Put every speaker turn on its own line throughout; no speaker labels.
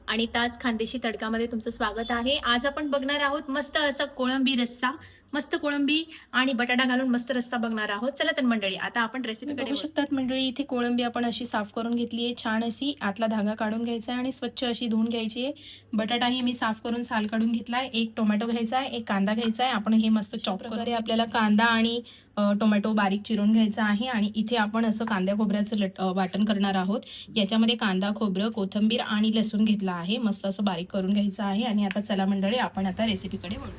आणि ताज खानदेशी तडकामध्ये तुमचं स्वागत आहे। आज आपण बघणार आहोत मस्त असा कोळंबी रस्सा, मस्त कोळंबी आणि बटाटा घालून मस्त रस्सा बघणार आहोत। चला तर मंडळी, आता आपण रेसिपीकडे
बघू शकतात मंडळी, इथे कोळंबी आपण अशी साफ करून घेतली आहे। छान अशी आतला धागा काढून घ्यायचा आहे आणि स्वच्छ अशी धुवून घ्यायची आहे। बटाटाही मी साफ करून साल काढून घेतला आहे। एक टोमॅटो घ्यायचा आहे, एक कांदा घ्यायचा आहे। आपण हे मस्त चॉप करून आपल्याला कांदा आणि टोमॅटो बारीक चिरून घ्यायचा आहे। आणि इथे आपण असं कांदा खोबऱ्याचं वाटण करणार आहोत। याच्यामध्ये कांदा, खोबरं, कोथिंबीर आणि लसूण घेतला आहे। मस्त असं बारीक करून घ्यायचं आहे। आणि आता चला मंडळी, आपण आता रेसिपीकडे वळू।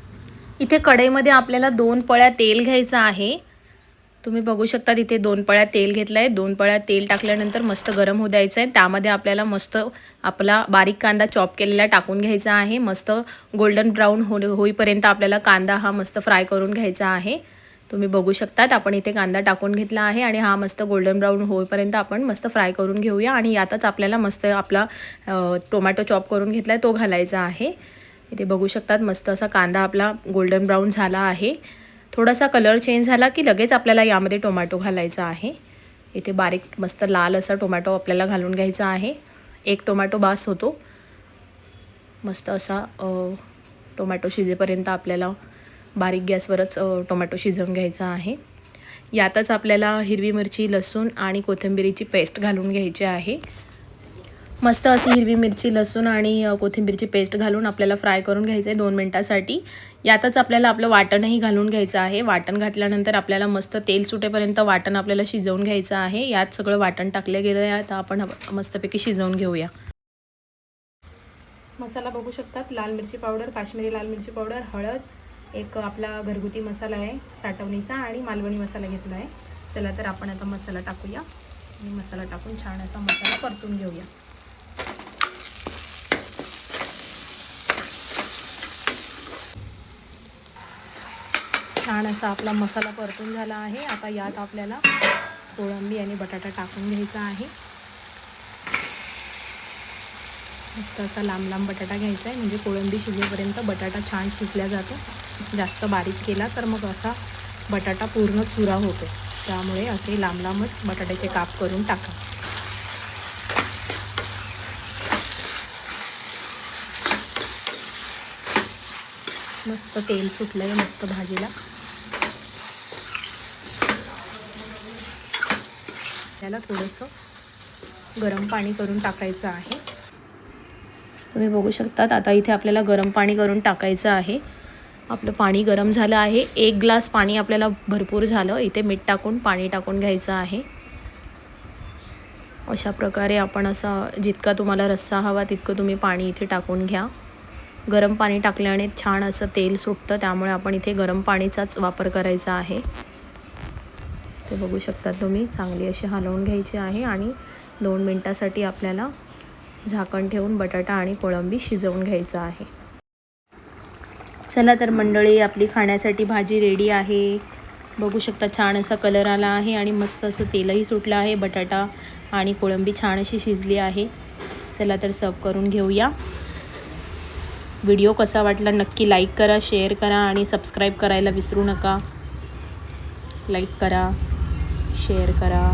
इथे कढईमध्ये आपल्याला 2 पळ्या तेल घ्यायचं आहे। तुम्ही बघू शकता, इथे 2 पळ्या तेल घेतलाय। 2 पळ्या तेल टाकल्यानंतर मस्त गरम होऊ द्यायचं आहे। त्यामध्ये आपल्याला मस्त आपला बारीक कांदा चॉप केलेला टाकून घ्यायचा आहे। मस्त गोल्डन ब्राऊन होईपर्यंत आपल्याला कांदा हा मस्त फ्राय करून घ्यायचा आहे। तुम्ही बघू शकतात, आपण इथे कांदा टाकून घेतला आहे आणि हा मस्त गोल्डन ब्राऊन होईपर्यंत आपण मस्त फ्राय करून घेऊया। आणि यातच आपल्याला मस्त आपला टोमॅटो चॉप करून घेतलाय तो घालायचा आहे। इथे बघू शकतात, मस्त असा कांदा आपला गोल्डन ब्राऊन झाला आहे। थोडासा कलर चेंज झाला की लगेच आपल्याला यामध्ये टोमॅटो घालायचा आहे। इथे बारीक मस्त लाल असा टोमॅटो आपल्याला घालून घ्यायचा आहे। एक टोमॅटो बास होतो। मस्त असा टोमॅटो शिजेपर्यंत आपल्याला बारीक गॅसवरच टोमॅटो शिजवून घ्यायचा आहे। यातच आपल्याला हिरवी मिरची, लसूण आणि कोथिंबीरीची पेस्ट घालून घ्यायची आहे। मस्त अशी हिरवी मिरची, लसूण आणि कोथिंबीरची पेस्ट घालून आपल्याला फ्राय करून घ्यायचं आहे 2 मिनिटांसाठी। यातच आपल्याला आपलं वाटणही घालून घ्यायचं आहे। वाटण घातल्यानंतर आपल्याला मस्त तेल सुटेपर्यंत वाटण आपल्याला शिजवून घ्यायचं आहे। यात सगळं वाटण टाकलं गेलं आहे, आता आपण मस्तपैकी शिजवून घेऊया। मसाला बघू शकतात, लाल मिरची पावडर, काश्मीरी लाल मिरची पावडर, हळद, एक आपला घरगुती मसाला आहे साठवणीचा आणि मालवणी मसाला घेतला आहे। चला तर आपण आता मसाला टाकूया आणि मसाला टाकून छान असा मसाला परतून घेऊया। छान असा आपला मसाला परतून झाला आहे। आता यात आपल्याला कोळंबी आणि बटाटा टाकून घ्यायचा आहे। मस्त असा लांब लांब बटाटा घ्यायचा आहे, म्हणजे कोळंबी शिजेपर्यंत बटाटा छान शिजला जातो। जास्त बारीक केला तर मग असा बटाटा पूर्ण चुरा होतो, त्यामुळे असे लांब लांबच बटाट्याचे काप करून टाका। मस्त तेल सुटलंय मस्त भाजीला। त्याला थोडंसं गरम पाणी करून टाकायचं आहे। तुम्ही बघू शकतात, आता इथे आपल्याला गरम पाणी करून टाकायचं आहे। आपलं पाणी गरम झालं आहे। 1 ग्लास पाणी आपल्याला भरपूर झालं। इथे मीठ टाकून पाणी टाकून घ्यायचं आहे। अशा प्रकारे आपण असा जितका तुम्हाला रस्सा हवा तितकं तुम्ही पाणी इथे टाकून घ्या। गरम पाणी टाकल्याने छान असं तेल सुटतं, त्यामुळे आपण इथे गरम पाणीचाच वापर करायचा आहे। ते बघू शकता तुम्ही, चांगली अशी हलवून घ्यायची आहे आणि 2 मिनिटांसाठी आपल्याला झाकण ठेवून बटाटा आणि कोळंबी शिजवून घ्यायचं आहे। चला तर मंडळी, आपली खाण्यासाठी भाजी रेडी आहे। बघू शकता, छान असा कलर आला आहे आणि मस्त असं तेलही सुटलं आहे। बटाटा आणि कोळंबी छान अशी शिजली आहे। चला तर सर्व करून घेऊया। व्हिडिओ कसा वाटला नक्की लाईक करा, शेअर करा आणि सबस्क्राईब करायला विसरू नका। लाईक करा, शेअर करा।